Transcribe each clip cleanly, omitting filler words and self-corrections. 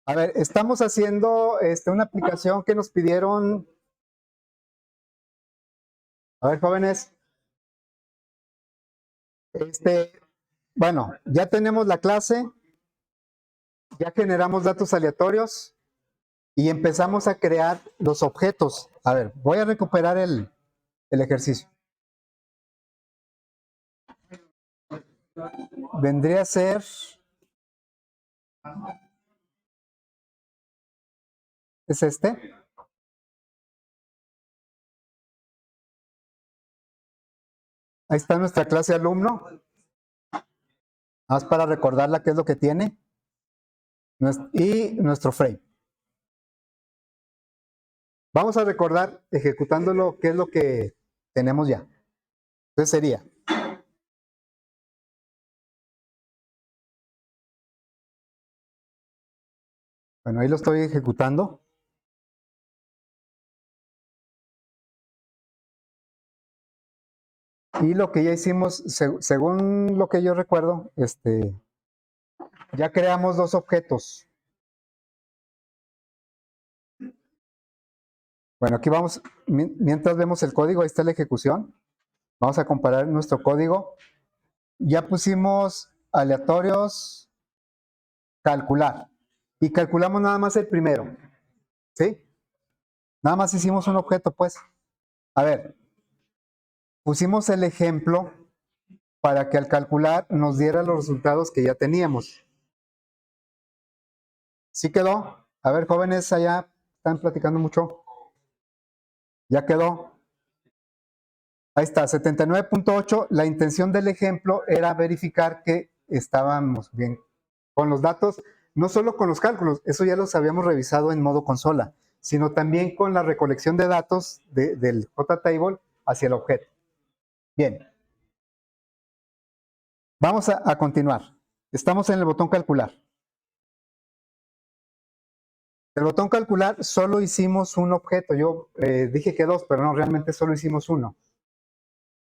A ver, estamos haciendo una aplicación que nos pidieron. A ver, jóvenes. Bueno, ya tenemos la clase, ya generamos datos aleatorios y empezamos a crear los objetos. A ver, voy a recuperar el ejercicio. Vendría a ser. ¿Es este? Ahí está nuestra clase alumno. Más para recordarla qué es lo que tiene. Y nuestro frame. Vamos a recordar, ejecutándolo, qué es lo que tenemos ya. Entonces sería. Bueno, ahí lo estoy ejecutando. Y lo que ya hicimos, según lo que yo recuerdo, ya creamos dos objetos. Bueno, aquí vamos, mientras vemos el código, ahí está la ejecución. Vamos a comparar nuestro código. Ya pusimos aleatorios, calcular. Y calculamos nada más el primero. ¿Sí? Nada más hicimos un objeto, pues. A ver, pusimos el ejemplo para que al calcular nos diera los resultados que ya teníamos. ¿Sí quedó? A ver, jóvenes allá están platicando mucho. ¿Ya quedó? Ahí está, 79.8. La intención del ejemplo era verificar que estábamos bien con los datos, no solo con los cálculos, eso ya los habíamos revisado en modo consola, sino también con la recolección de datos del JTable hacia el objeto. Bien. Vamos a continuar. Estamos en el botón calcular. El botón calcular solo hicimos un objeto. Yo dije que dos, pero no, realmente solo hicimos uno.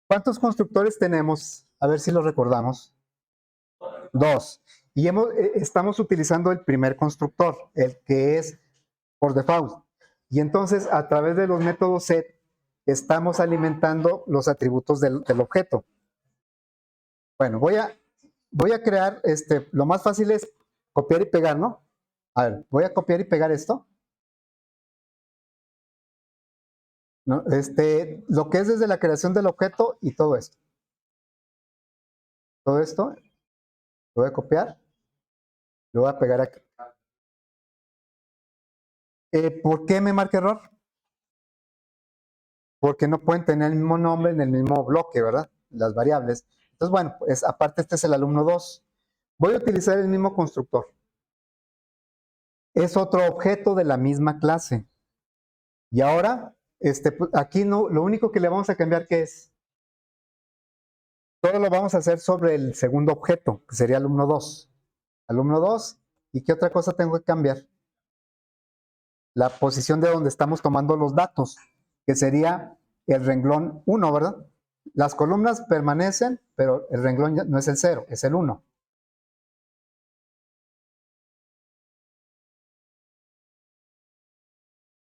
¿Cuántos constructores tenemos? A ver si lo recordamos. Dos. Y estamos utilizando el primer constructor, el que es por default. Y entonces, a través de los métodos set, estamos alimentando los atributos del objeto. Bueno, voy a crear, lo más fácil es copiar y pegar, ¿no? A ver, voy a copiar y pegar esto. ¿No? Lo que es desde la creación del objeto y todo esto. Todo esto lo voy a copiar, lo voy a pegar aquí. ¿Por qué me marca error? Porque no pueden tener el mismo nombre en el mismo bloque, ¿verdad? Las variables. Entonces, bueno, pues aparte este es el alumno 2. Voy a utilizar el mismo constructor. Es otro objeto de la misma clase. Y ahora, aquí no, lo único que le vamos a cambiar, ¿qué es? Todo lo vamos a hacer sobre el segundo objeto, que sería alumno 2. Alumno 2, ¿y qué otra cosa tengo que cambiar? La posición de donde estamos tomando los datos, que sería el renglón 1, ¿verdad? Las columnas permanecen, pero el renglón ya no es el 0, es el 1.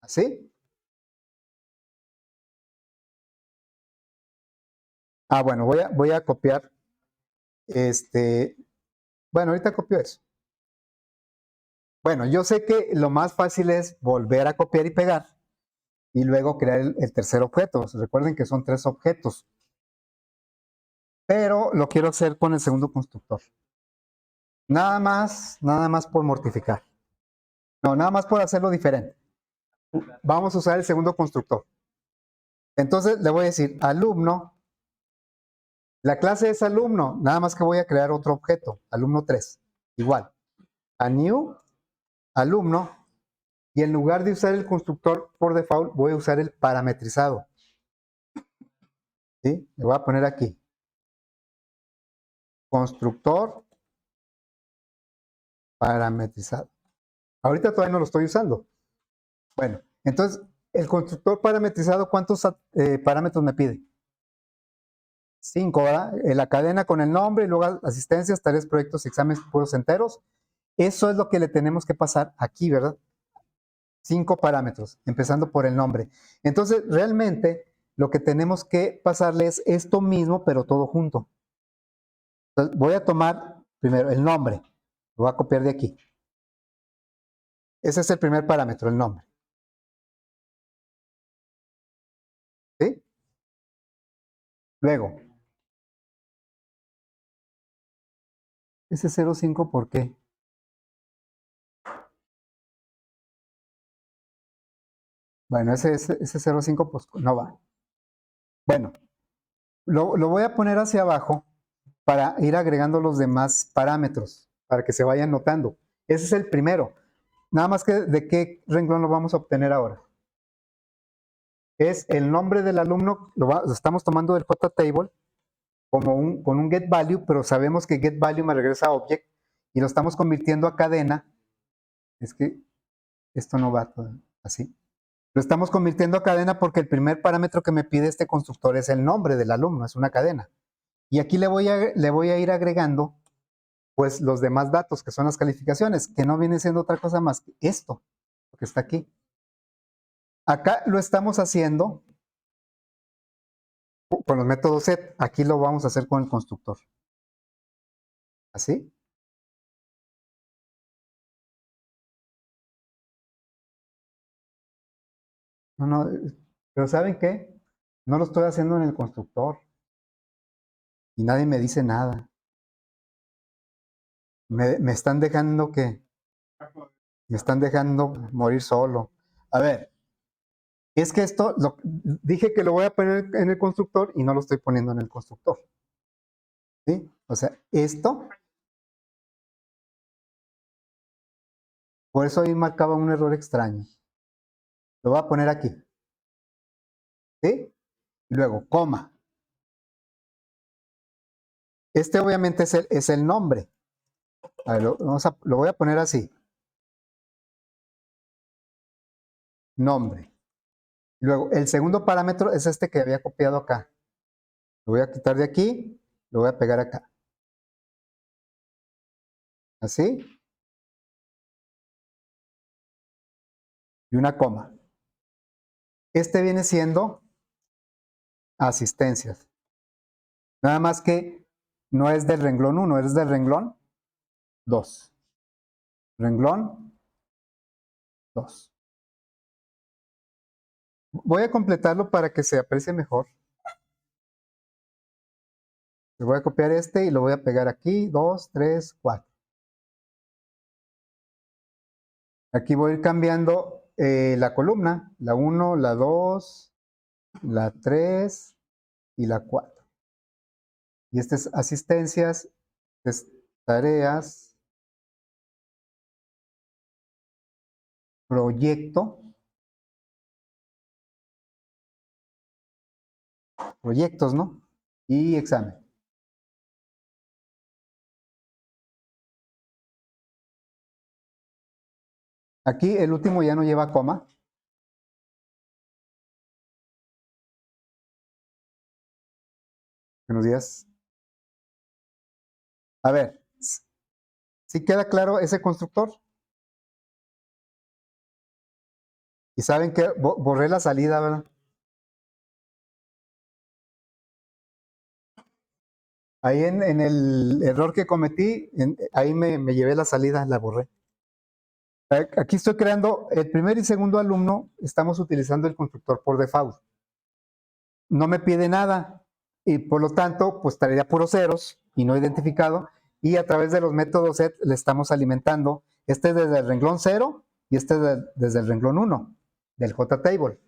¿Así? Ah, bueno, voy a copiar. Bueno, ahorita copio eso. Bueno, yo sé que lo más fácil es volver a copiar y pegar y luego crear el tercer objeto. Recuerden que son 3 objetos. Pero lo quiero hacer con el segundo constructor. Nada más por mortificar. No, nada más por hacerlo diferente. Vamos a usar el segundo constructor. Entonces le voy a decir alumno. La clase es alumno, nada más que voy a crear otro objeto, alumno 3. Igual. A new, alumno. Y en lugar de usar el constructor por default, voy a usar el parametrizado. ¿Sí? Le voy a poner aquí. Constructor parametrizado. Ahorita todavía no lo estoy usando. Bueno, entonces, el constructor parametrizado, ¿cuántos parámetros me pide? 5, ¿verdad? La cadena con el nombre y luego asistencias, tareas, proyectos, exámenes puros enteros. Eso es lo que le tenemos que pasar aquí, ¿verdad? 5 parámetros, empezando por el nombre. Entonces, realmente, lo que tenemos que pasarle es esto mismo, pero todo junto. Entonces, voy a tomar primero el nombre. Lo voy a copiar de aquí. Ese es el primer parámetro, el nombre. ¿Sí? Luego, ese 05, ¿por qué? Bueno, ese 05 pues no va. Bueno, lo voy a poner hacia abajo para ir agregando los demás parámetros, para que se vayan notando. Ese es el primero. Nada más que de qué renglón lo vamos a obtener ahora. Es el nombre del alumno, lo estamos tomando del JTable como con un getValue, pero sabemos que getValue me regresa a object y lo estamos convirtiendo a cadena. Es que esto no va así. Lo estamos convirtiendo a cadena porque el primer parámetro que me pide este constructor es el nombre del alumno, es una cadena. Y aquí le voy a ir agregando pues los demás datos, que son las calificaciones, que no viene siendo otra cosa más que esto, lo que está aquí. Acá lo estamos haciendo con los métodos set, aquí lo vamos a hacer con el constructor. ¿Así? No, no, pero ¿saben qué? No lo estoy haciendo en el constructor y nadie me dice nada. Me están dejando me están dejando morir solo. A ver, es que esto, dije que lo voy a poner en el constructor y no lo estoy poniendo en el constructor. ¿Sí? O sea, esto, por eso ahí marcaba un error extraño. Lo voy a poner aquí. ¿Sí? Y luego, coma. Este obviamente es el nombre. A ver, lo voy a poner así. Nombre. Luego, el segundo parámetro es este que había copiado acá. Lo voy a quitar de aquí, lo voy a pegar acá. Así. Y una coma. Este viene siendo asistencias. Nada más que no es del renglón 1, es del renglón 2. Renglón 2. Voy a completarlo para que se aprecie mejor. Le voy a copiar este y lo voy a pegar aquí. 2, 3, 4. Aquí voy a ir cambiando la columna. La 1, la 2, la 3 y la 4. Y este es asistencias, es tareas, proyecto, proyectos, ¿no? Y examen. Aquí el último ya no lleva coma. Buenos días. A ver, ¿sí queda claro ese constructor? Y saben que borré la salida, ¿verdad? Ahí en el error que cometí, ahí me llevé la salida, la borré. Aquí estoy creando el primer y segundo alumno, estamos utilizando el constructor por default. No me pide nada y por lo tanto, pues traería puros ceros y no identificado. Y a través de los métodos set le estamos alimentando este desde el renglón 0 y este desde el renglón 1 del JTable.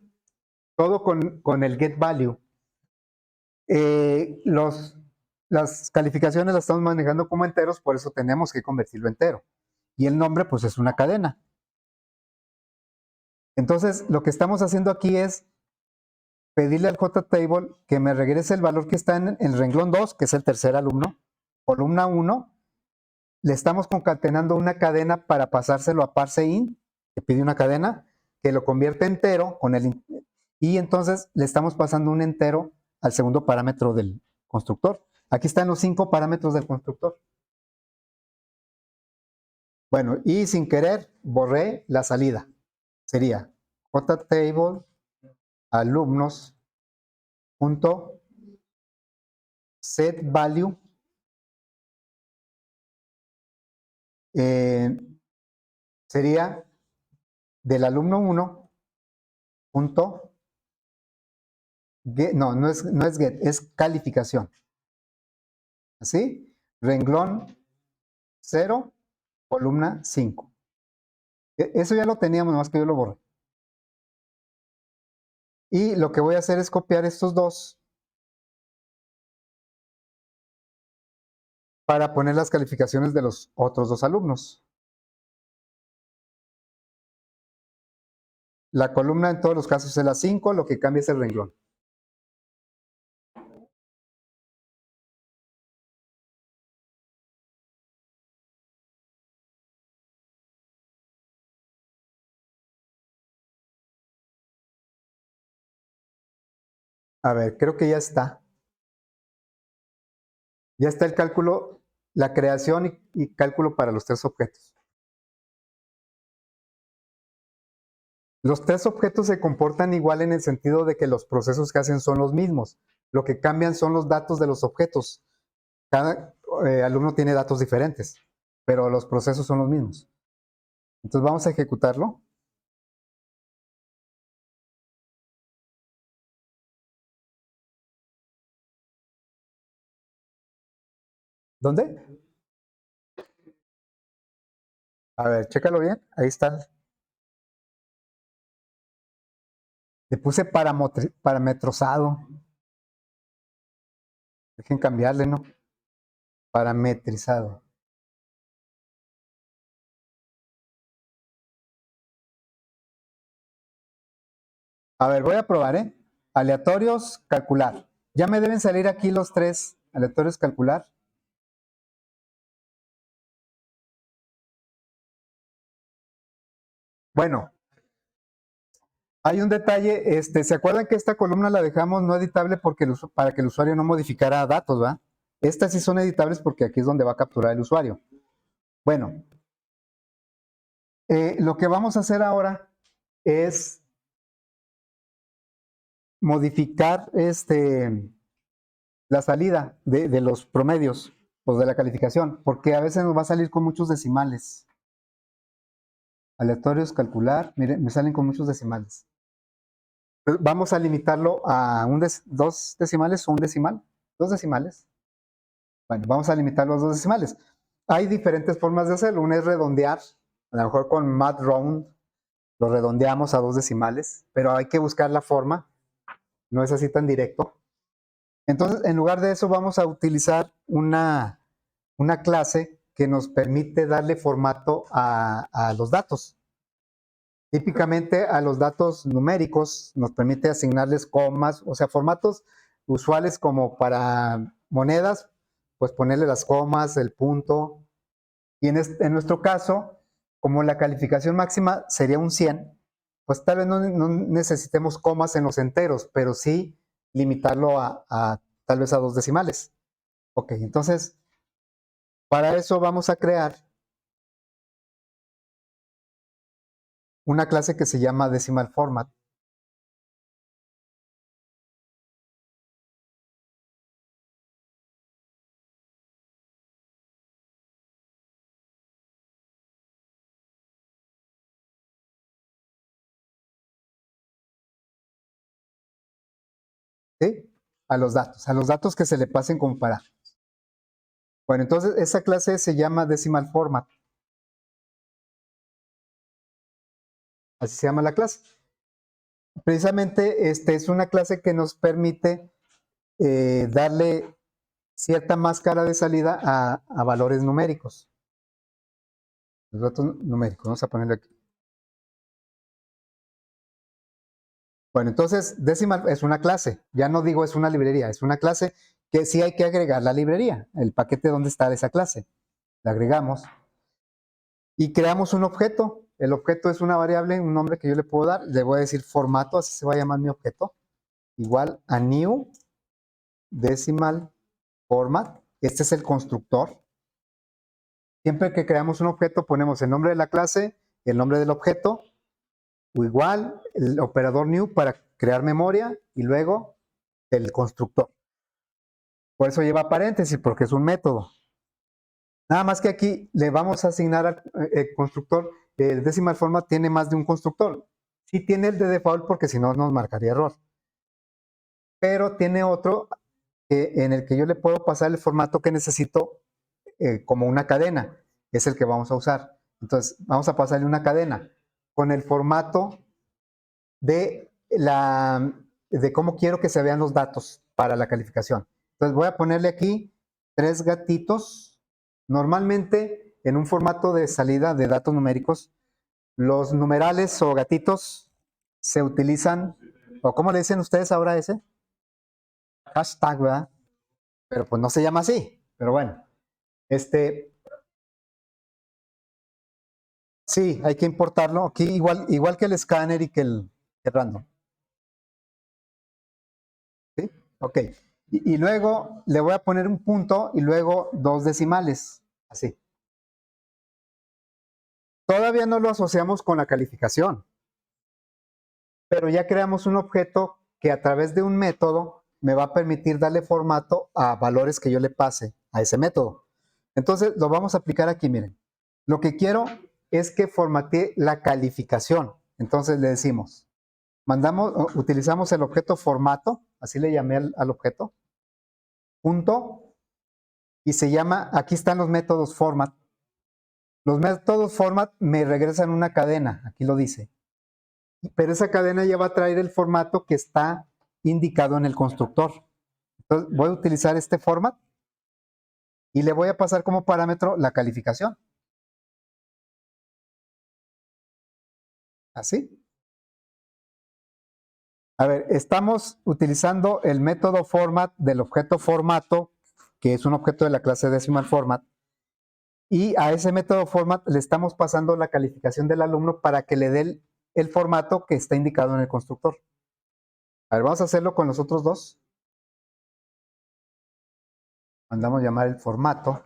Todo con el getValue. Las calificaciones las estamos manejando como enteros, por eso tenemos que convertirlo entero. Y el nombre, pues es una cadena. Entonces, lo que estamos haciendo aquí es pedirle al JTable que me regrese el valor que está en el renglón 2, que es el tercer alumno, columna 1, le estamos concatenando una cadena para pasárselo a parseInt, que pide una cadena, que lo convierte entero y entonces le estamos pasando un entero al segundo parámetro del constructor. Aquí están los 5 parámetros del constructor. Bueno, y sin querer borré la salida. Sería JTable alumnos punto set value sería del alumno 1 punto get, no es get, es calificación. ¿Así? Renglón 0, columna 5. Eso ya lo teníamos, nomás que yo lo borré. Y lo que voy a hacer es copiar estos dos para poner las calificaciones de los otros dos alumnos. La columna en todos los casos es la 5, lo que cambia es el renglón. A ver, creo que ya está. Ya está el cálculo, la creación y cálculo para los tres objetos. Los tres objetos se comportan igual en el sentido de que los procesos que hacen son los mismos. Lo que cambian son los datos de los objetos. Cada alumno tiene datos diferentes, pero los procesos son los mismos. Entonces vamos a ejecutarlo. ¿Dónde? A ver, chécalo bien. Ahí está. Le puse parametrosado. Dejen cambiarle, ¿no? Parametrizado. A ver, voy a probar, ¿eh? Aleatorios, calcular. Ya me deben salir aquí los tres aleatorios, calcular. Bueno, hay un detalle, ¿se acuerdan que esta columna la dejamos no editable porque para que el usuario no modificara datos, ¿va? Estas sí son editables porque aquí es donde va a capturar el usuario. Bueno, lo que vamos a hacer ahora es modificar la salida de los promedios, pues de la calificación, porque a veces nos va a salir con muchos decimales. Aleatorios, calcular, miren, me salen con muchos decimales. Vamos a limitarlo a dos decimales o un decimal. Dos decimales. Bueno, vamos a limitar los dos decimales. Hay diferentes formas de hacerlo. Una es redondear. A lo mejor con mathround lo redondeamos a dos decimales, pero hay que buscar la forma. No es así tan directo. Entonces, en lugar de eso, vamos a utilizar una clase que nos permite darle formato a los datos. Típicamente a los datos numéricos nos permite asignarles comas, o sea, formatos usuales como para monedas, pues ponerle las comas, el punto. Y en nuestro caso, como la calificación máxima sería un 100, pues tal vez no necesitemos comas en los enteros, pero sí limitarlo a tal vez a dos decimales. Ok, entonces, para eso vamos a crear una clase que se llama decimal format. ¿Sí? A los datos que se le pasen como para. Bueno, entonces esa clase se llama decimal format. Así se llama la clase. Precisamente es una clase que nos permite darle cierta máscara de salida a valores numéricos. Los datos numéricos, vamos a ponerlo aquí. Bueno, entonces decimal es una clase, ya no digo es una librería, es una clase que sí hay que agregar la librería, el paquete donde está esa clase. La agregamos y creamos un objeto. El objeto es una variable, un nombre que yo le puedo dar, le voy a decir formato, así se va a llamar mi objeto, igual a new decimal format. Este es el constructor. Siempre que creamos un objeto ponemos el nombre de la clase, el nombre del objeto, o igual el operador new para crear memoria y luego el constructor. Por eso lleva paréntesis, porque es un método. Nada más que aquí le vamos a asignar al constructor, el decimal format tiene más de un constructor. Sí tiene el de default porque si no nos marcaría error. Pero tiene otro en el que yo le puedo pasar el formato que necesito como una cadena. Es el que vamos a usar. Entonces vamos a pasarle una cadena con el formato de cómo quiero que se vean los datos para la calificación. Entonces voy a ponerle aquí 3 gatitos. Normalmente en un formato de salida de datos numéricos, los numerales o gatitos se utilizan, o ¿cómo le dicen ustedes ahora a ese? Hashtag, ¿verdad? Pero pues no se llama así. Pero bueno, sí, hay que importarlo. Aquí igual que el escáner y que el random. ¿Sí? Ok. Y luego le voy a poner un punto y luego 2 decimales. Así. Todavía no lo asociamos con la calificación, pero ya creamos un objeto que a través de un método me va a permitir darle formato a valores que yo le pase a ese método. Entonces lo vamos a aplicar aquí, miren. Lo que quiero es que formatee la calificación. Entonces le decimos, utilizamos el objeto formato, así le llamé al objeto, punto, y se llama, aquí están los métodos format. Los métodos format me regresan una cadena, aquí lo dice. Pero esa cadena ya va a traer el formato que está indicado en el constructor. Entonces voy a utilizar este format y le voy a pasar como parámetro la calificación. Así. A ver, estamos utilizando el método format del objeto formato, que es un objeto de la clase decimal format, y a ese método format le estamos pasando la calificación del alumno para que le dé el formato que está indicado en el constructor. A ver, vamos a hacerlo con los otros dos. Mandamos llamar el formato.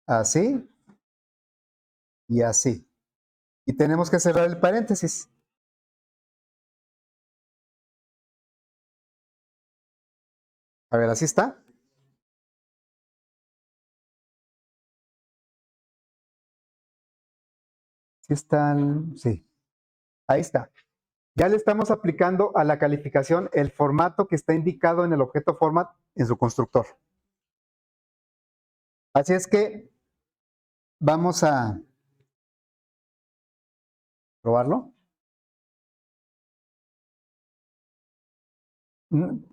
Así y así. Y tenemos que cerrar el paréntesis. A ver, así está. Sí está, sí. Ahí está. Ya le estamos aplicando a la calificación el formato que está indicado en el objeto format en su constructor. Así es que vamos a probarlo.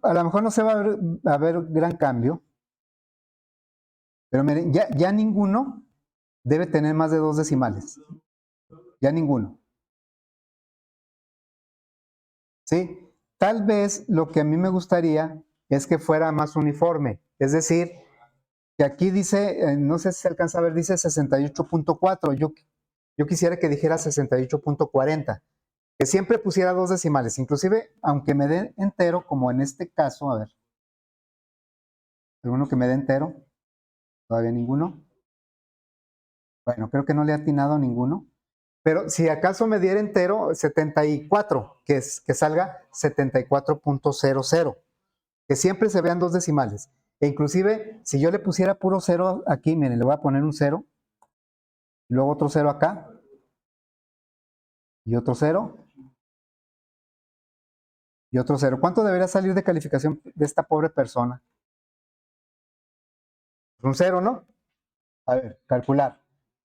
A lo mejor no se va a ver gran cambio, pero miren, ya ninguno debe tener más de 2 decimales. Ya ninguno. ¿Sí? Tal vez lo que a mí me gustaría es que fuera más uniforme. Es decir, que aquí dice, no sé si se alcanza a ver, dice 68.4. Yo quisiera que dijera 68.40. Que siempre pusiera 2 decimales. Inclusive, aunque me dé entero, como en este caso, a ver. ¿Alguno que me dé entero? Todavía ninguno. Bueno, creo que no le he atinado a ninguno. Pero si acaso me diera entero, 74, que salga 74.00. Que siempre se vean 2 decimales. E inclusive, si yo le pusiera puro 0 aquí, miren, le voy a poner un 0, luego otro 0 acá, y otro 0, y otro 0. ¿Cuánto debería salir de calificación de esta pobre persona? Un 0, ¿no? A ver, calcular.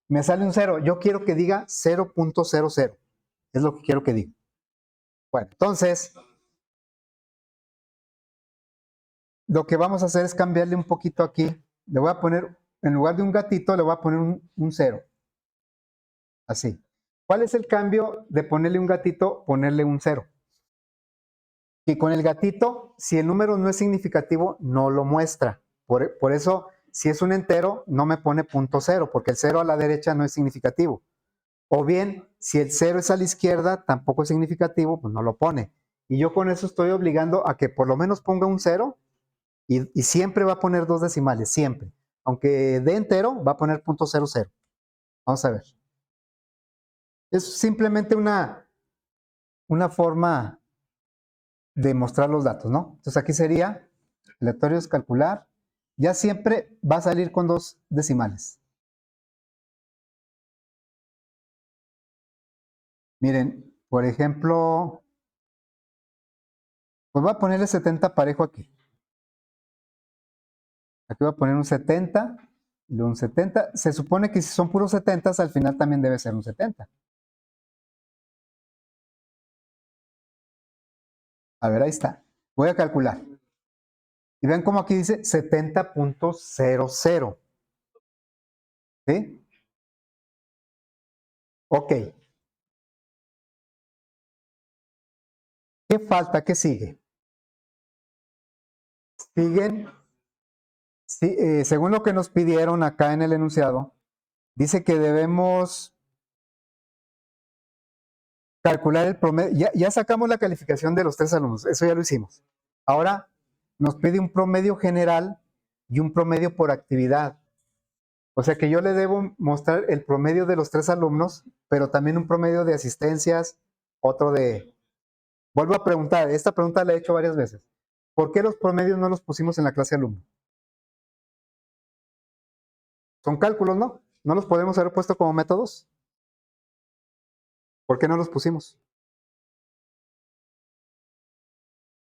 Me sale un 0. Yo quiero que diga 0.00. Es lo que quiero que diga. Bueno, entonces, lo que vamos a hacer es cambiarle un poquito aquí. Le voy a poner, en lugar de un gatito, le voy a poner un 0. Así. ¿Cuál es el cambio de ponerle un gatito, ponerle un 0? Y con el gatito, si el número no es significativo, no lo muestra. Por eso, si es un entero, no me pone punto 0, porque el 0 a la derecha no es significativo. O bien, si el 0 es a la izquierda, tampoco es significativo, pues no lo pone. Y yo con eso estoy obligando a que por lo menos ponga un 0 y siempre va a poner 2 decimales, siempre. Aunque dé entero, va a poner .00. Vamos a ver. Es simplemente una forma de mostrar los datos, ¿no? Entonces aquí sería, aleatorio es calcular, ya siempre va a salir con 2 decimales. Miren, por ejemplo, pues voy a ponerle 70 parejo aquí. Aquí voy a poner un 70 y luego un 70. Se supone que si son puros 70, al final también debe ser un 70. A ver, ahí está. Voy a calcular. Y ven cómo aquí dice 70.00. ¿Sí? Ok. ¿Qué falta? ¿Qué sigue? Siguen, sí, según lo que nos pidieron acá en el enunciado, dice que debemos calcular el promedio. Ya sacamos la calificación de los 3 alumnos, eso ya lo hicimos. Ahora nos pide un promedio general y un promedio por actividad. O sea que yo le debo mostrar el promedio de los 3 alumnos, pero también un promedio de asistencias, otro de... Vuelvo a preguntar, esta pregunta la he hecho varias veces. ¿Por qué los promedios no los pusimos en la clase alumno? Son cálculos, ¿no? ¿No los podemos haber puesto como métodos? ¿Por qué no los pusimos?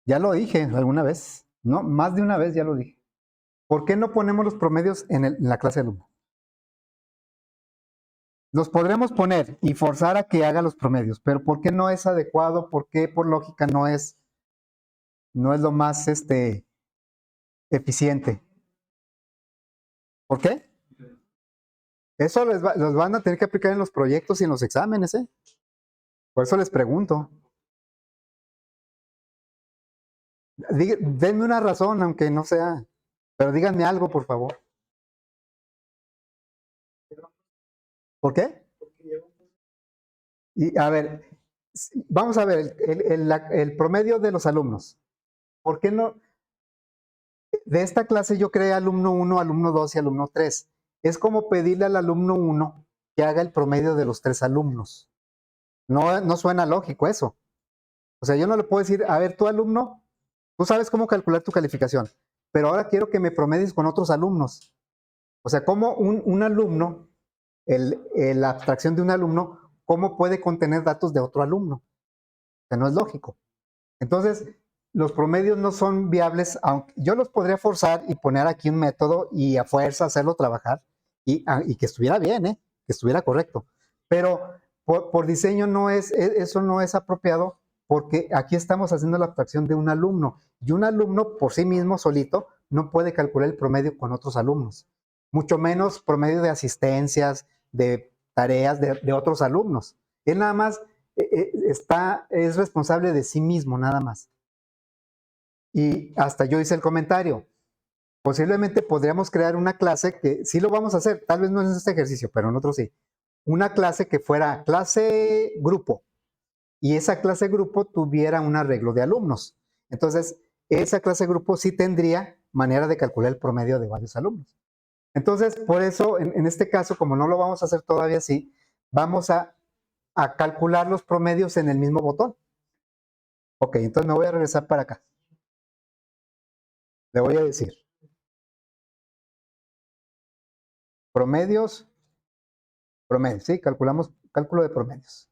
Ya lo dije alguna vez, no, más de una vez ya lo dije. ¿Por qué no ponemos los promedios en la clase alumno? Los podremos poner y forzar a que haga los promedios, pero ¿por qué no es adecuado? ¿Por qué por lógica no es lo más eficiente? ¿Por qué? Eso los van a tener que aplicar en los proyectos y en los exámenes, ¿eh? Por eso les pregunto. Denme una razón, aunque no sea, pero díganme algo, por favor. ¿Por qué? Y a ver, vamos a ver el promedio de los alumnos. ¿Por qué no? De esta clase yo creé alumno 1, alumno 2 y alumno 3. Es como pedirle al alumno 1 que haga el promedio de los 3 alumnos. No suena lógico eso. O sea, yo no le puedo decir, a ver, tu alumno, tú sabes cómo calcular tu calificación, pero ahora quiero que me promedies con otros alumnos. O sea, como un alumno, la abstracción de un alumno, ¿cómo puede contener datos de otro alumno? O sea, no es lógico. Entonces, los promedios no son viables, aunque yo los podría forzar y poner aquí un método y a fuerza hacerlo trabajar y que estuviera bien, que estuviera correcto. Pero por diseño eso no es apropiado porque aquí estamos haciendo la abstracción de un alumno y un alumno por sí mismo solito no puede calcular el promedio con otros alumnos, mucho menos promedio de asistencias, de tareas de otros alumnos. Él nada más es responsable de sí mismo, nada más. Y hasta yo hice el comentario. Posiblemente podríamos crear una clase que sí lo vamos a hacer, tal vez no en este ejercicio, pero en otro sí. Una clase que fuera clase grupo y esa clase grupo tuviera un arreglo de alumnos. Entonces, esa clase grupo sí tendría manera de calcular el promedio de varios alumnos. Entonces, por eso, en este caso, como no lo vamos a hacer todavía así, vamos a calcular los promedios en el mismo botón. Ok, entonces me voy a regresar para acá. Le voy a decir promedios, sí, calculamos cálculo de promedios.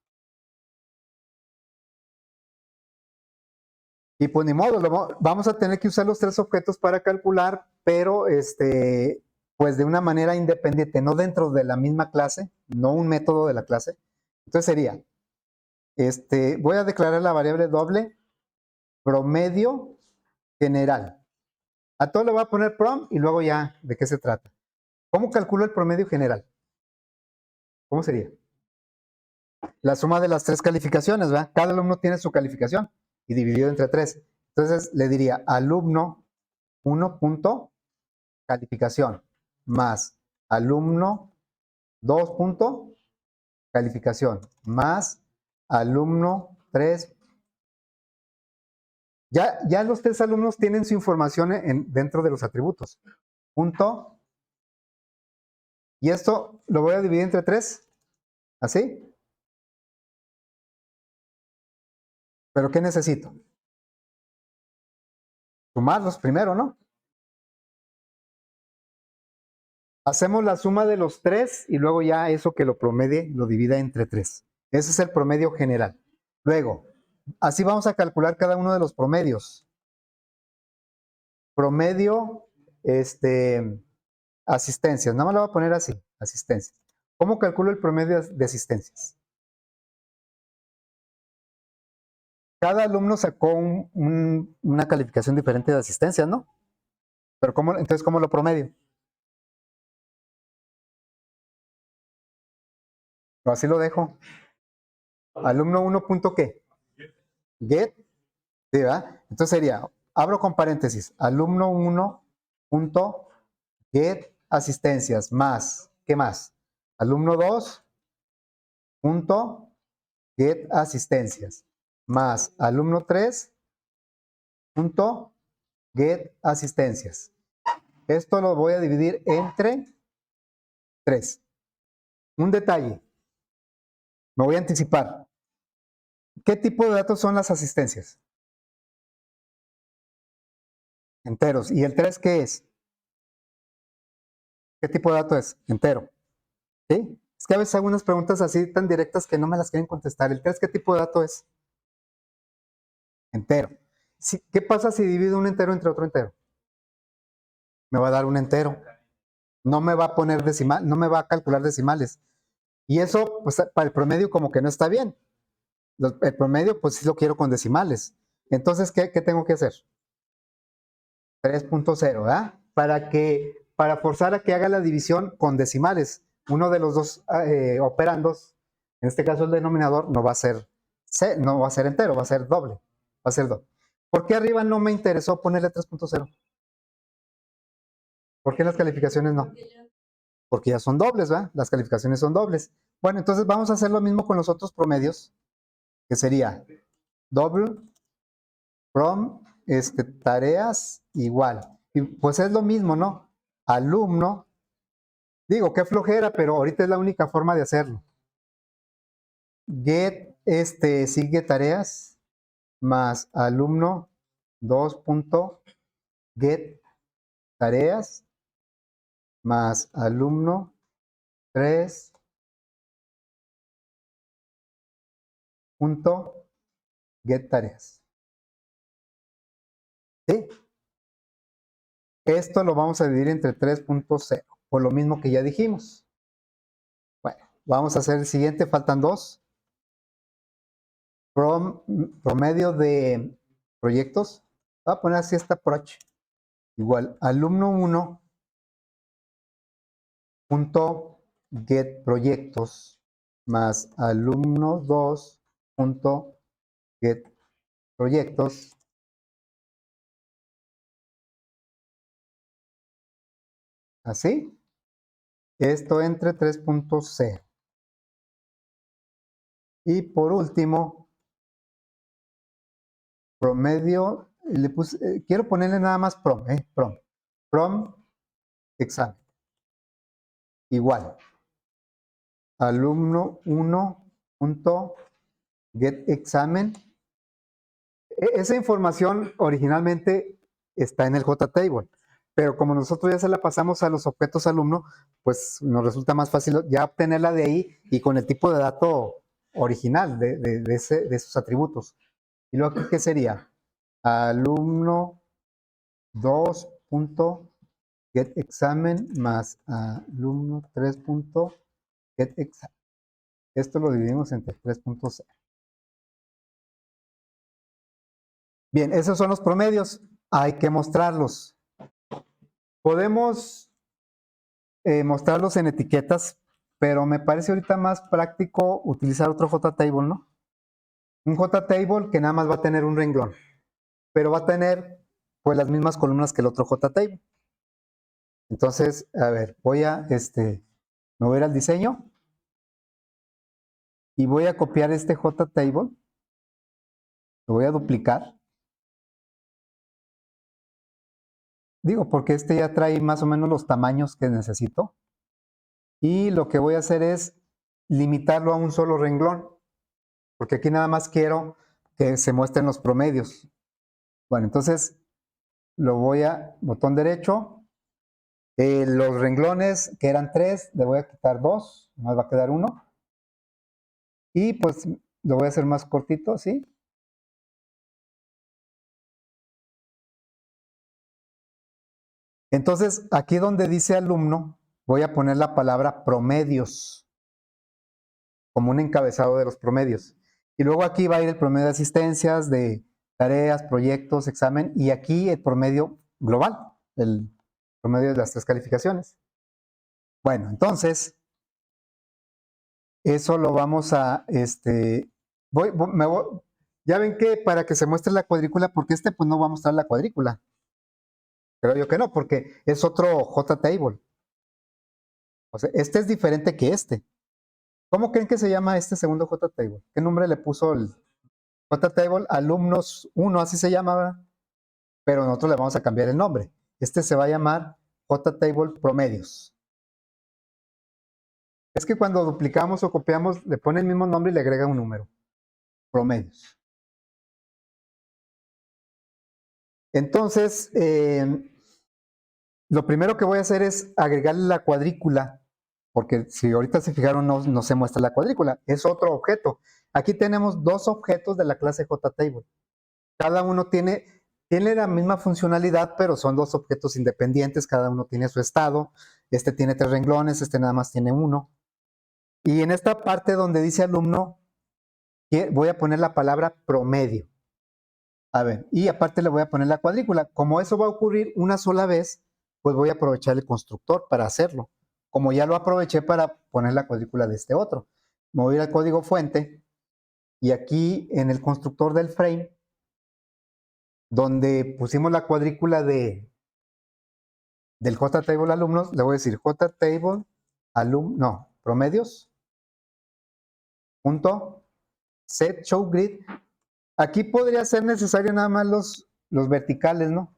Y pues ni modo, vamos a tener que usar los 3 objetos para calcular, pero pues de una manera independiente, no dentro de la misma clase, no un método de la clase. Entonces sería, voy a declarar la variable doble promedio general. A todo le voy a poner prom y luego ya de qué se trata. ¿Cómo calculo el promedio general? ¿Cómo sería? La suma de las 3 calificaciones, ¿verdad? Cada alumno tiene su calificación y dividido entre 3. Entonces le diría alumno 1 punto calificación más alumno 2 punto calificación más alumno 3. Ya los 3 alumnos tienen su información dentro de los atributos. Punto Y esto lo voy a dividir entre 3, ¿así? ¿Pero qué necesito? Sumarlos primero, ¿no? Hacemos la suma de los 3 y luego ya eso que lo promedie lo divida entre 3. Ese es el promedio general. Luego, así vamos a calcular cada uno de los promedios. Promedio, asistencias. Nada más lo voy a poner así, asistencias. ¿Cómo calculo el promedio de asistencias? Cada alumno sacó una calificación diferente de asistencias, ¿no? Pero entonces, ¿cómo lo promedio? O así lo dejo. Alumno 1 punto ¿qué? Get, ¿sí, verdad? Entonces sería, abro con paréntesis, alumno 1 punto get asistencias más, ¿qué más? Alumno 2 punto get asistencias más alumno 3 punto get asistencias. Esto lo voy a dividir entre 3. Un detalle, me voy a anticipar. ¿Qué tipo de datos son las asistencias? Enteros. ¿Y el 3 qué es? ¿Qué tipo de dato es? Entero. ¿Sí? Es que a veces hago unas preguntas así tan directas que no me las quieren contestar. ¿El 3 qué tipo de dato es? Entero. ¿Qué pasa si divido un entero entre otro entero? Me va a dar un entero. No me va a poner decimal, no me va a calcular decimales. Y eso, pues para el promedio como que no está bien. El promedio, pues sí lo quiero con decimales. Entonces, ¿qué tengo que hacer? 3.0, ¿verdad? Para forzar a que haga la división con decimales. Uno de los dos operandos, en este caso el denominador, no va a ser entero, va a ser doble. Va a ser doble. ¿Por qué arriba no me interesó ponerle 3.0? ¿Por qué en las calificaciones no? Porque ya son dobles, ¿verdad? Las calificaciones son dobles. Bueno, entonces vamos a hacer lo mismo con los otros promedios, que sería double from tareas igual. Y pues es lo mismo, ¿no? Alumno, digo, qué flojera, pero ahorita es la única forma de hacerlo. Get, sigue tareas más alumno 2 punto get tareas más alumno 3 punto get tareas. ¿Sí? Esto lo vamos a dividir entre 3.0, por lo mismo que ya dijimos. Bueno, vamos a hacer el siguiente, faltan 2. Promedio de proyectos. Voy a poner así esta approach. Igual, alumno 1 punto get proyectos más alumno 2 punto get proyectos. Así. Esto entre 3.0. Y por último, promedio, quiero ponerle nada más prom examen. Igual, alumno 1 punto get examen. Esa información originalmente está en el JTable, pero como nosotros ya se la pasamos a los objetos alumno, pues nos resulta más fácil ya obtenerla de ahí y con el tipo de dato original de esos atributos. Y luego aquí, ¿qué sería? Alumno 2 punto get examen más alumno 3 punto get examen. Esto lo dividimos entre 3.0. Bien, esos son los promedios. Hay que mostrarlos. Podemos mostrarlos en etiquetas, pero me parece ahorita más práctico utilizar otro JTable, ¿no? Un JTable que nada más va a tener un renglón, pero va a tener pues las mismas columnas que el otro JTable. Entonces, a ver, me voy a ir al diseño y voy a copiar este JTable, lo voy a duplicar. Digo, porque este ya trae más o menos los tamaños que necesito. Y lo que voy a hacer es limitarlo a un solo renglón, porque aquí nada más quiero que se muestren los promedios. Bueno, entonces lo voy a botón derecho. Los renglones que eran 3, le voy a quitar 2, más va a quedar 1. Y pues lo voy a hacer más cortito, ¿sí? Entonces, aquí donde dice alumno, voy a poner la palabra promedios, como un encabezado de los promedios. Y luego aquí va a ir el promedio de asistencias, de tareas, proyectos, examen, y aquí el promedio global, el promedio de las 3 calificaciones. Bueno, entonces, eso lo vamos a, ya ven que para que se muestre la cuadrícula, porque pues no va a mostrar la cuadrícula. Creo yo que no, porque es otro JTable. O sea, este es diferente que este. ¿Cómo creen que se llama este segundo JTable? ¿Qué nombre le puso el JTable? Alumnos 1, así se llama, pero nosotros le vamos a cambiar el nombre. Este se va a llamar JTable promedios. Es que cuando duplicamos o copiamos, le pone el mismo nombre y le agrega un número. Promedios. Entonces, lo primero que voy a hacer es agregarle la cuadrícula, porque si ahorita se fijaron no se muestra la cuadrícula, es otro objeto. Aquí tenemos 2 objetos de la clase JTable. Cada uno tiene la misma funcionalidad, pero son 2 objetos independientes, cada uno tiene su estado. Este tiene 3 renglones, este nada más tiene 1. Y en esta parte donde dice alumno, voy a poner la palabra promedio. A ver, y aparte le voy a poner la cuadrícula. Como eso va a ocurrir una sola vez, pues voy a aprovechar el constructor para hacerlo. Como ya lo aproveché para poner la cuadrícula de este otro. Me voy a ir al código fuente y aquí en el constructor del frame, donde pusimos la cuadrícula del JTable alumnos, le voy a decir JTable promedios punto set show grid. Aquí podría ser necesario nada más los verticales, ¿no?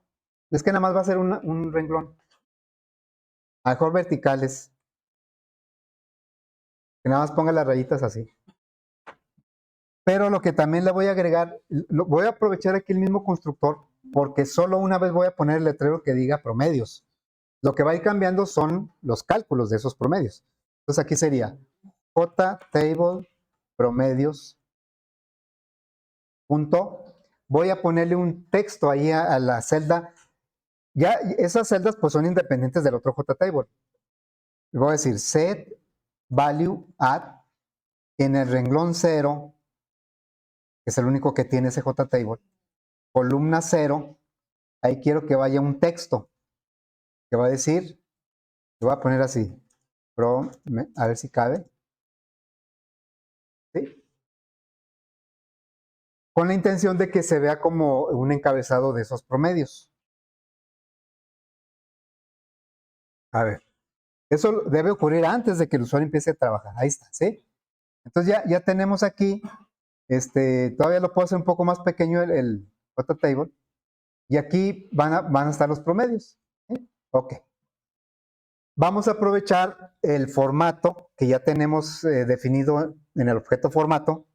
Es que nada más va a ser un renglón. A mejor verticales. Que nada más ponga las rayitas así. Pero lo que también le voy a agregar, voy a aprovechar aquí el mismo constructor, porque solo una vez voy a poner el letrero que diga promedios. Lo que va a ir cambiando son los cálculos de esos promedios. Entonces aquí sería JTable promedios punto. Voy a ponerle un texto ahí a la celda. Ya esas celdas pues son independientes del otro JTable. Le voy a decir set value at en el renglón 0, que es el único que tiene ese JTable, columna 0, ahí quiero que vaya un texto que va a decir, lo voy a poner así, a ver si cabe, ¿sí? Con la intención de que se vea como un encabezado de esos promedios. A ver, eso debe ocurrir antes de que el usuario empiece a trabajar, ahí está, ¿sí? Entonces ya tenemos aquí, todavía lo puedo hacer un poco más pequeño el JTable, y aquí van a estar los promedios, ¿sí? Ok. Vamos a aprovechar el formato que ya tenemos definido en el objeto formato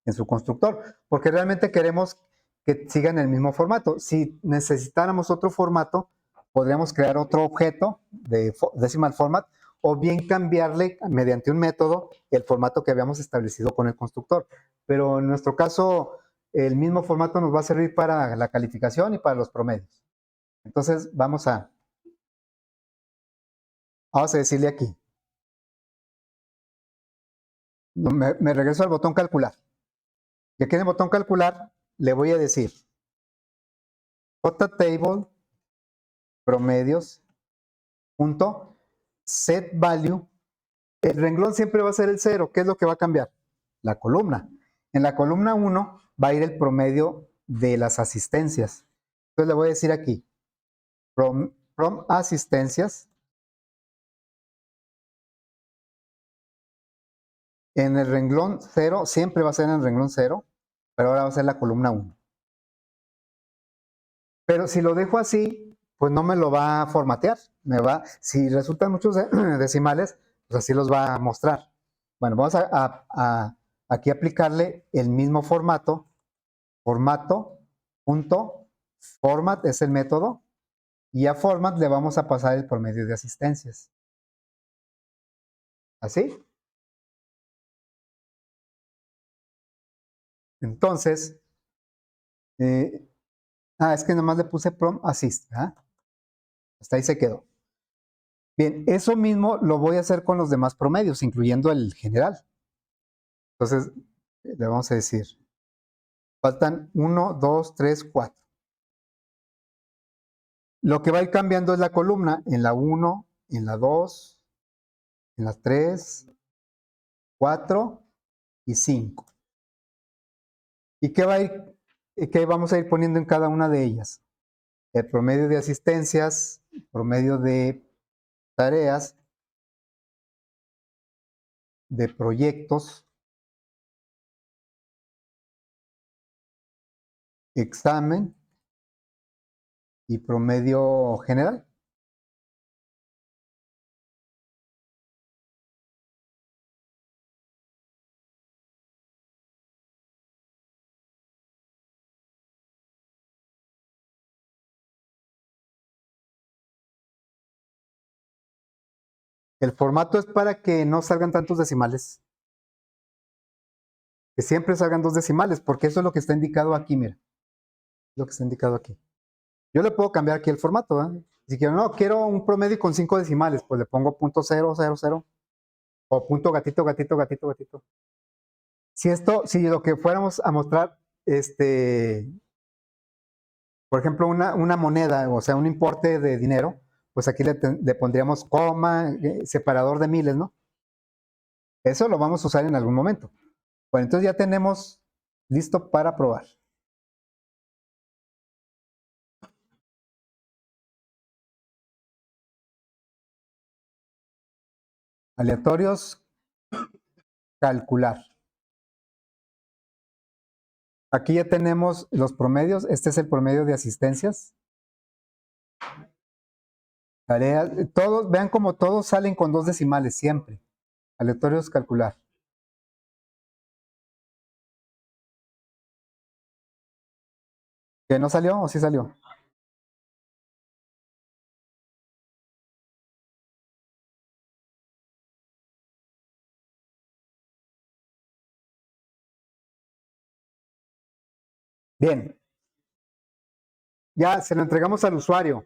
en su constructor, porque realmente queremos que sigan el mismo formato. Si necesitáramos otro formato, podríamos crear otro objeto de decimal format o bien cambiarle mediante un método el formato que habíamos establecido con el constructor. Pero en nuestro caso, el mismo formato nos va a servir para la calificación y para los promedios. Entonces, vamos a decirle aquí. Me regreso al botón calcular. Y aquí en el botón calcular le voy a decir JTable promedios punto set value. El renglón siempre va a ser el 0. ¿Qué es lo que va a cambiar? La columna. En la columna 1 va a ir el promedio de las asistencias. Entonces le voy a decir aquí from asistencias. En el renglón 0, siempre va a ser en el renglón 0, pero ahora va a ser la columna 1. Pero si lo dejo así, pues no me lo va a formatear. Si resultan muchos decimales, pues así los va a mostrar. Bueno, vamos aquí aplicarle el mismo formato, format es el método, y a format le vamos a pasar el promedio de asistencias. ¿Así? Entonces, es que nomás le puse prom assist, ¿ah? Hasta ahí se quedó. Bien, eso mismo lo voy a hacer con los demás promedios, incluyendo el general. Entonces, le vamos a decir, faltan 1, 2, 3, 4. Lo que va a ir cambiando es la columna en la 1, en la 2, en la 3, 4 y 5. ¿Y qué vamos a ir poniendo en cada una de ellas? El promedio de asistencias, promedio de tareas, de proyectos, examen y promedio general. El formato es para que no salgan tantos decimales. Que siempre salgan 2 decimales, porque eso es lo que está indicado aquí, mira. Lo que está indicado aquí. Yo le puedo cambiar aquí el formato, ¿eh? Si quiero, no, quiero un promedio con 5 decimales, pues le pongo .000 o punto gatito, gatito, gatito, gatito. Si lo que fuéramos a mostrar, por ejemplo, una moneda, o sea, un importe de dinero, pues aquí le pondríamos coma, separador de miles, ¿no? Eso lo vamos a usar en algún momento. Bueno, entonces ya tenemos listo para probar. Aleatorios, calcular. Aquí ya tenemos los promedios. Este es el promedio de asistencias. Tareas, todos, vean como todos salen con 2 decimales siempre. Aleatorios, calcular. ¿Que no salió o sí salió? Bien. Ya se lo entregamos al usuario.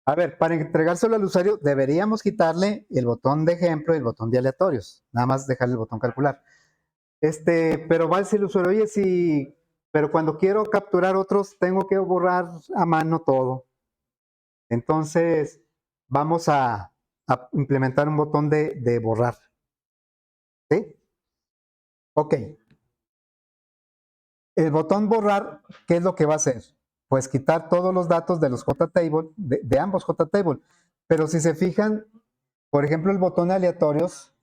A ver, para entregárselo al usuario deberíamos quitarle el botón de ejemplo y el botón de aleatorios. Nada más dejarle el botón calcular. Pero va a decir el usuario, oye, sí, pero cuando quiero capturar otros tengo que borrar a mano todo. Entonces, vamos a implementar un botón de borrar. ¿Sí? Ok. El botón borrar, ¿qué es lo que va a hacer? Pues quitar todos los datos de los JTable, de ambos JTable. Pero si se fijan, por ejemplo, el botón aleatorios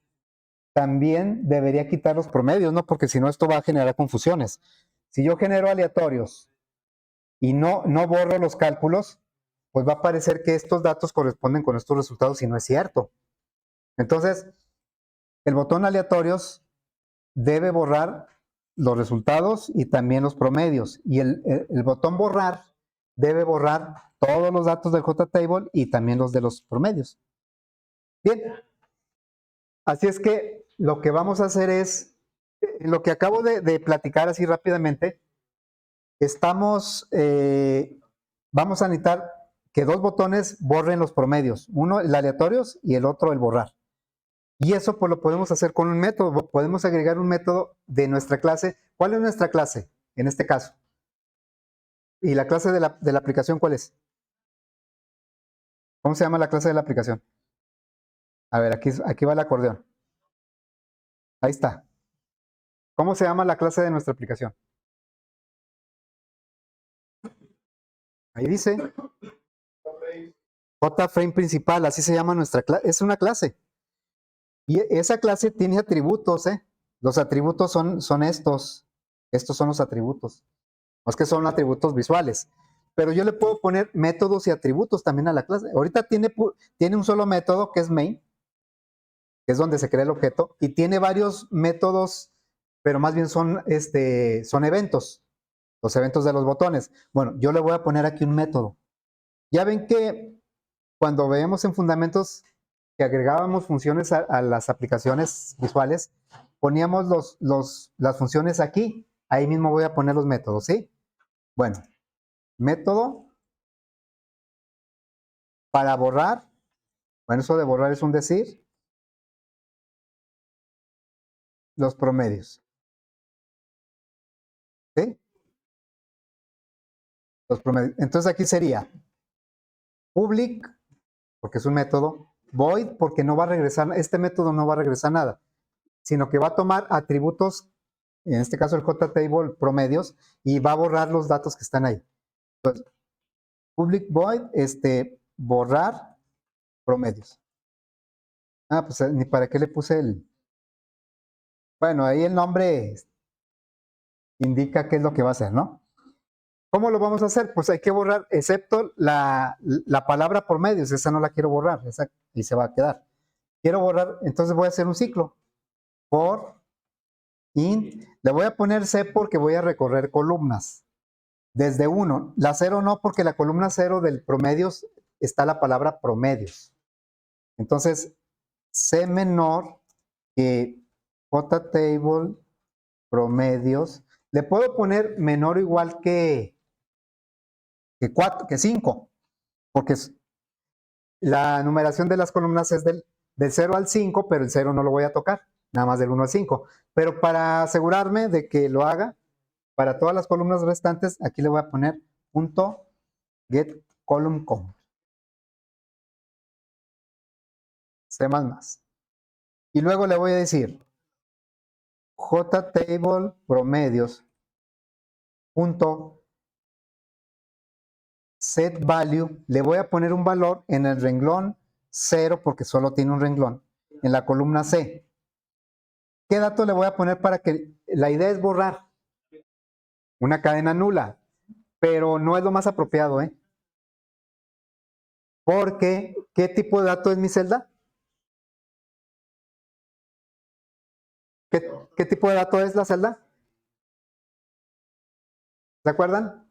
también debería quitar los promedios, ¿no? Porque si no, esto va a generar confusiones. Si yo genero aleatorios y no borro los cálculos, pues va a parecer que estos datos corresponden con estos resultados y no es cierto. Entonces, el botón aleatorios debe borrar los resultados y también los promedios. Y el botón borrar debe borrar todos los datos del JTable y también los de los promedios. Bien, así es que lo que vamos a hacer es, lo que acabo de platicar así rápidamente, vamos a necesitar que 2 botones borren los promedios, uno el aleatorios y el otro el borrar. Y eso pues lo podemos hacer con un método, podemos agregar un método de nuestra clase. ¿Cuál es nuestra clase en este caso? ¿Y la clase de la aplicación cuál es? ¿Cómo se llama la clase de la aplicación? A ver, aquí va el acordeón. Ahí está. ¿Cómo se llama la clase de nuestra aplicación? Ahí dice JFrame principal, así se llama nuestra clase. Es una clase. Y esa clase tiene atributos, ¿eh? Los atributos son estos. Estos son los atributos. No es que son atributos visuales. Pero yo le puedo poner métodos y atributos también a la clase. Ahorita tiene un solo método que es main. que es donde se crea el objeto, y tiene varios métodos, pero más bien son eventos, los eventos de los botones. Bueno, yo le voy a poner aquí un método. Ya ven que cuando veíamos en fundamentos que agregábamos funciones a las aplicaciones visuales, poníamos las funciones aquí. Ahí mismo voy a poner los métodos, ¿sí? Bueno, método para borrar. Bueno, eso de borrar es un decir. Los promedios, ¿sí? Los promedios. Entonces aquí sería public, porque es un método, void, porque no va a regresar, este método no va a regresar nada, sino que va a tomar atributos, en este caso el JTable promedios, y va a borrar los datos que están ahí. Entonces, public void, borrar promedios. Ah, pues ni para qué le puse el... Bueno, ahí el nombre indica qué es lo que va a hacer, ¿no? ¿Cómo lo vamos a hacer? Pues hay que borrar, excepto la palabra promedios, esa no la quiero borrar, esa y se va a quedar. Quiero borrar, entonces voy a hacer un ciclo. For int, le voy a poner C porque voy a recorrer columnas. Desde 1, la 0 no, porque la columna 0 del promedios está la palabra promedios. Entonces, C menor que JTable promedios. Le puedo poner menor o igual que 4, que 5, porque la numeración de las columnas es del 0 al 5, pero el 0 no lo voy a tocar, nada más del 1 al 5. Pero para asegurarme de que lo haga, para todas las columnas restantes, aquí le voy a poner punto get column count. C++. Y luego le voy a decir JTable promedios punto set value. Le voy a poner un valor en el renglón 0 porque solo tiene un renglón, en la columna C. ¿Qué dato le voy a poner para que la idea es borrar? Una cadena nula, pero no es lo más apropiado, ¿eh? Porque, ¿qué tipo de dato es mi celda? ¿Qué tipo de dato es la celda? ¿Se acuerdan?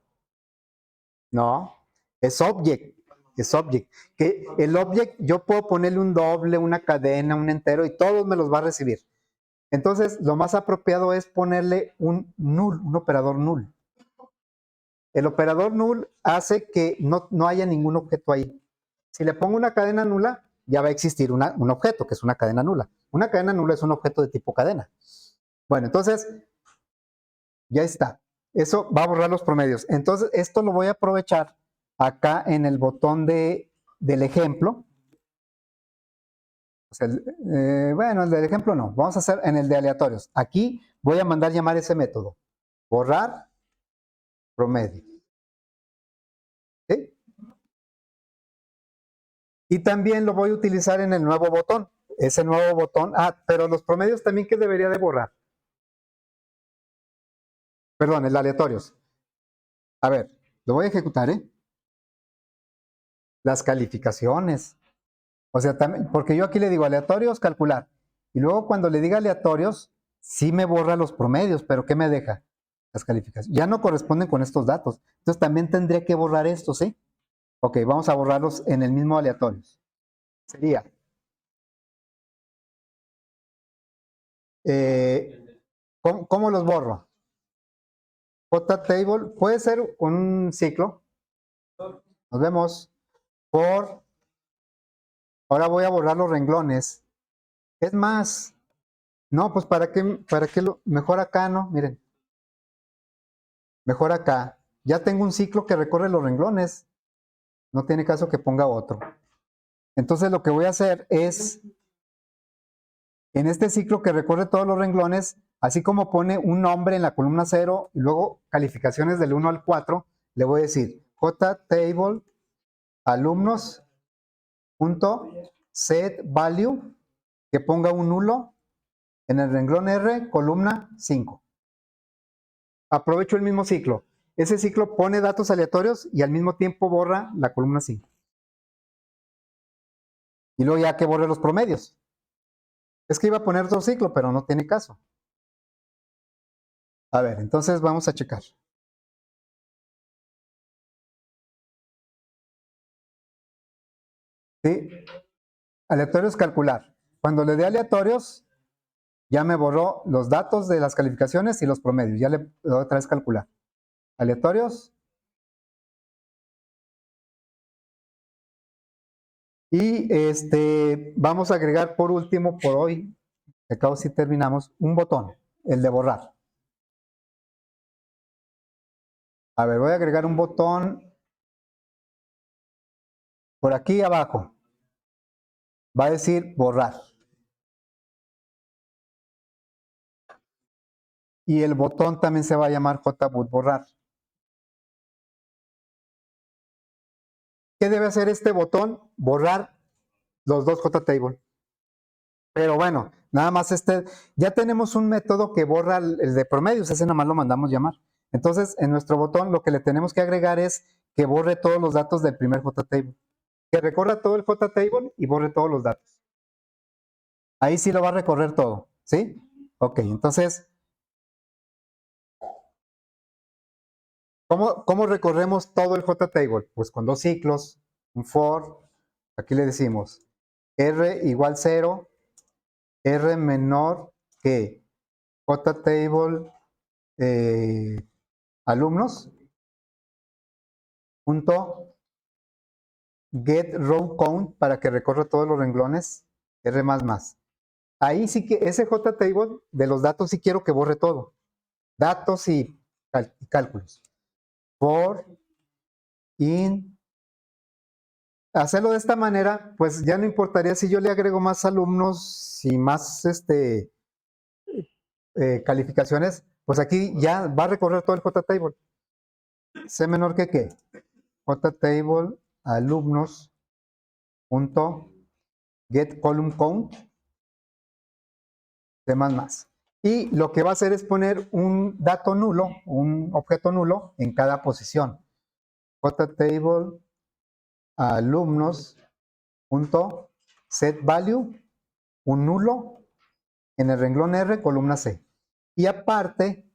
No, es object, es object. Que el object yo puedo ponerle un doble, una cadena, un entero y todos me los va a recibir. Entonces, lo más apropiado es ponerle un null, un operador null. El operador null hace que no haya ningún objeto ahí. Si le pongo una cadena nula, ya va a existir un objeto, que es una cadena nula. Una cadena nula es un objeto de tipo cadena. Bueno, entonces, ya está. Eso va a borrar los promedios. Entonces, esto lo voy a aprovechar acá en el botón del ejemplo. O sea, bueno, el del ejemplo no. Vamos a hacer en el de aleatorios. Aquí voy a mandar llamar ese método. Borrar promedio. ¿Sí? Y también lo voy a utilizar en el nuevo botón. Ese nuevo botón. Ah, pero los promedios también que debería de borrar. Perdón, el de aleatorios. A ver, lo voy a ejecutar, ¿eh? Las calificaciones. O sea, también, porque yo aquí le digo aleatorios, calcular. Y luego cuando le diga aleatorios, sí me borra los promedios, pero ¿qué me deja? Las calificaciones. Ya no corresponden con estos datos. Entonces también tendría que borrar estos, ¿sí? Ok, vamos a borrarlos en el mismo aleatorios. Sería. ¿Cómo los borro? JTable puede ser un ciclo. Nos vemos. Por. Ahora voy a borrar los renglones. Es más. No, pues ¿para qué mejor acá, no? Miren. Mejor acá. Ya tengo un ciclo que recorre los renglones. No tiene caso que ponga otro. Entonces lo que voy a hacer es, en este ciclo que recorre todos los renglones, así como pone un nombre en la columna 0 y luego calificaciones del 1 al 4, le voy a decir JTable alumnos.setValue, que ponga un nulo en el renglón R, columna 5. Aprovecho el mismo ciclo. Ese ciclo pone datos aleatorios y al mismo tiempo borra la columna 5. Y luego ya que borre los promedios. Es que iba a poner otro ciclo, pero no tiene caso. A ver, entonces vamos a checar. ¿Sí? Aleatorios calcular. Cuando le dé aleatorios, ya me borró los datos de las calificaciones y los promedios. Ya le doy otra vez calcular. Aleatorios. Y vamos a agregar por último, por hoy, que acabo si terminamos, un botón, el de borrar. A ver, voy a agregar un botón por aquí abajo. Va a decir borrar. Y el botón también se va a llamar JBoot borrar. ¿Qué debe hacer este botón? Borrar los dos JTable. Pero bueno, nada más ya tenemos un método que borra el de promedios, ese nada más lo mandamos llamar. Entonces, en nuestro botón lo que le tenemos que agregar es que borre todos los datos del primer JTable. Que recorra todo el JTable y borre todos los datos. Ahí sí lo va a recorrer todo, ¿sí? Ok, entonces, ¿cómo recorremos todo el JTable? Pues con dos ciclos, un for, aquí le decimos R igual 0, R menor que JTable alumnos, punto get row count para que recorra todos los renglones, R++. Ahí sí que ese JTable de los datos sí quiero que borre todo. Datos y cálculos. For, in. Hacerlo de esta manera, pues ya no importaría si yo le agrego más alumnos y más calificaciones, pues aquí ya va a recorrer todo el JTable. C menor que qué? JTable alumnos punto get column count de más. Y lo que va a hacer es poner un dato nulo, un objeto nulo en cada posición. JTable alumnos punto set value, un nulo en el renglón R, columna C. Y aparte,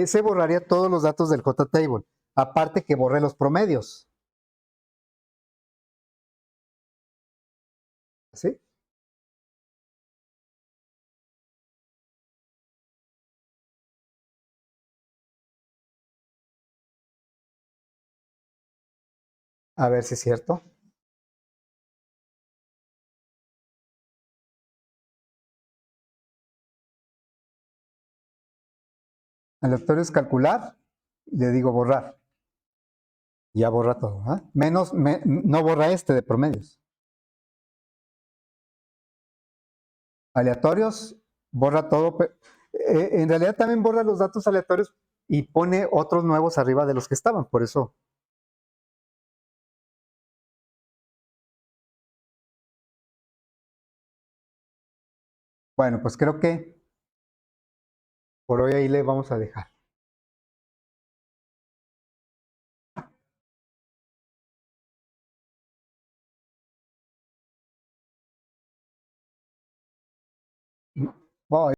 se borraría todos los datos del JTable. Aparte que borré los promedios. ¿Sí? A ver si es cierto. Aleatorio es calcular. Le digo borrar. Ya borra todo. ¿Eh? No borra este de promedios. Aleatorios, borra todo. En realidad también borra los datos aleatorios y pone otros nuevos arriba de los que estaban. Por eso. Bueno, pues creo que por hoy ahí le vamos a dejar. Bye.